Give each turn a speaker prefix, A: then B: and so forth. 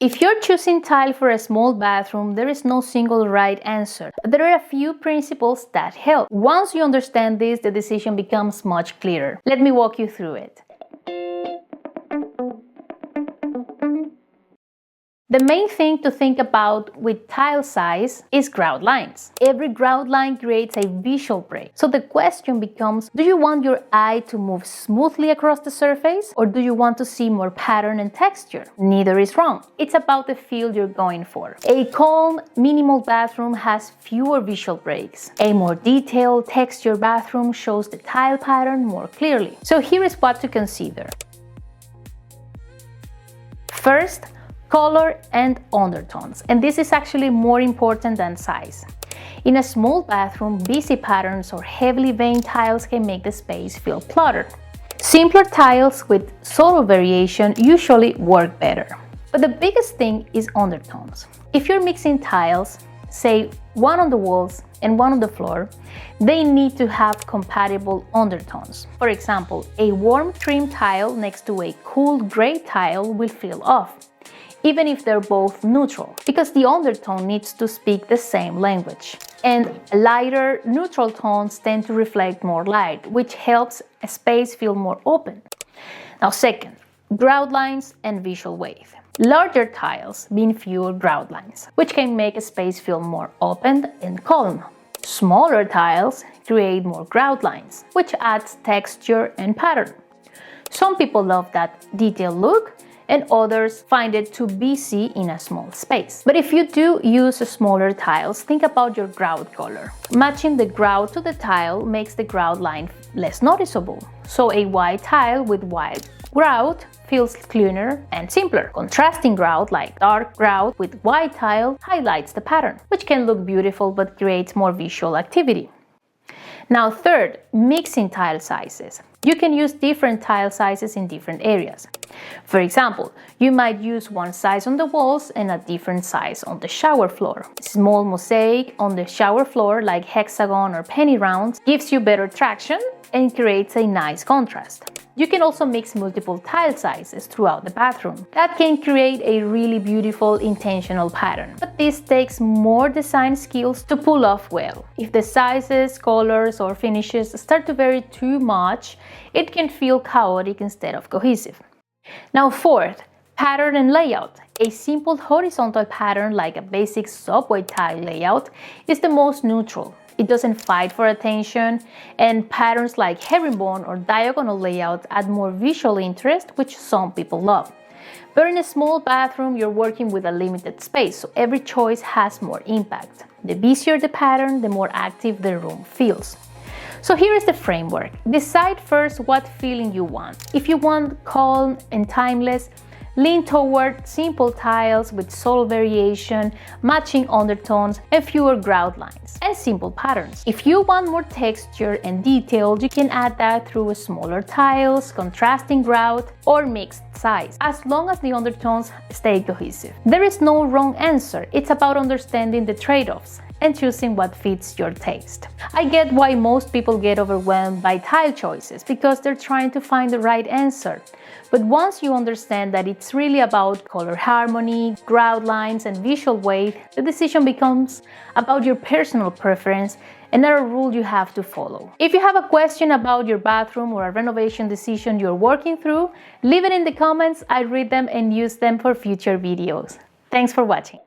A: If you're choosing tile for a small bathroom, there is no single right answer. There are a few principles that help. Once you understand this, the decision becomes much clearer. Let me walk you through it. The main thing to think about with tile size is grout lines. Every grout line creates a visual break. So the question becomes, do you want your eye to move smoothly across the surface, or do you want to see more pattern and texture? Neither is wrong. It's about the feel you're going for. A calm, minimal bathroom has fewer visual breaks. A more detailed, textured bathroom shows the tile pattern more clearly. So here is what to consider. First, color and undertones, and this is actually more important than size. In a small bathroom, busy patterns or heavily veined tiles can make the space feel cluttered. Simpler tiles with subtle variation usually work better. But the biggest thing is undertones. If you're mixing tiles, say one on the walls and one on the floor, they need to have compatible undertones. For example, a warm trim tile next to a cool gray tile will feel off, even if they're both neutral, because the undertone needs to speak the same language. And lighter, neutral tones tend to reflect more light, which helps a space feel more open. Now, second, grout lines and visual weight. Larger tiles mean fewer grout lines, which can make a space feel more open and calm. Smaller tiles create more grout lines, which adds texture and pattern. Some people love that detailed look, and others find it too busy in a small space. But if you do use smaller tiles, think about your grout color. Matching the grout to the tile makes the grout line less noticeable. So a white tile with white grout feels cleaner and simpler. Contrasting grout, like dark grout with white tile, highlights the pattern, which can look beautiful but creates more visual activity. Now third, mixing tile sizes. You can use different tile sizes in different areas. For example, you might use one size on the walls and a different size on the shower floor. Small mosaic on the shower floor, like hexagon or penny rounds, gives you better traction and creates a nice contrast. You can also mix multiple tile sizes throughout the bathroom. That can create a really beautiful, intentional pattern. But this takes more design skills to pull off well. If the sizes, colors, or finishes start to vary too much, it can feel chaotic instead of cohesive. Now fourth, pattern and layout. A simple horizontal pattern like a basic subway tile layout is the most neutral. It doesn't fight for attention, and patterns like herringbone or diagonal layouts add more visual interest, which some people love. But in a small bathroom, you're working with a limited space, so every choice has more impact. The busier the pattern, the more active the room feels. So here is the framework. Decide first what feeling you want. If you want calm and timeless, lean toward simple tiles with subtle variation, matching undertones, and fewer grout lines, and simple patterns. If you want more texture and detail, you can add that through smaller tiles, contrasting grout, or mixed size, as long as the undertones stay cohesive. There is no wrong answer. It's about understanding the trade-offs and choosing what fits your taste. I get why most people get overwhelmed by tile choices, because they're trying to find the right answer. But once you understand that it's really about color harmony, grout lines, and visual weight, the decision becomes about your personal preference and not a rule you have to follow. If you have a question about your bathroom or a renovation decision you're working through, leave it in the comments. I read them and use them for future videos. Thanks for watching.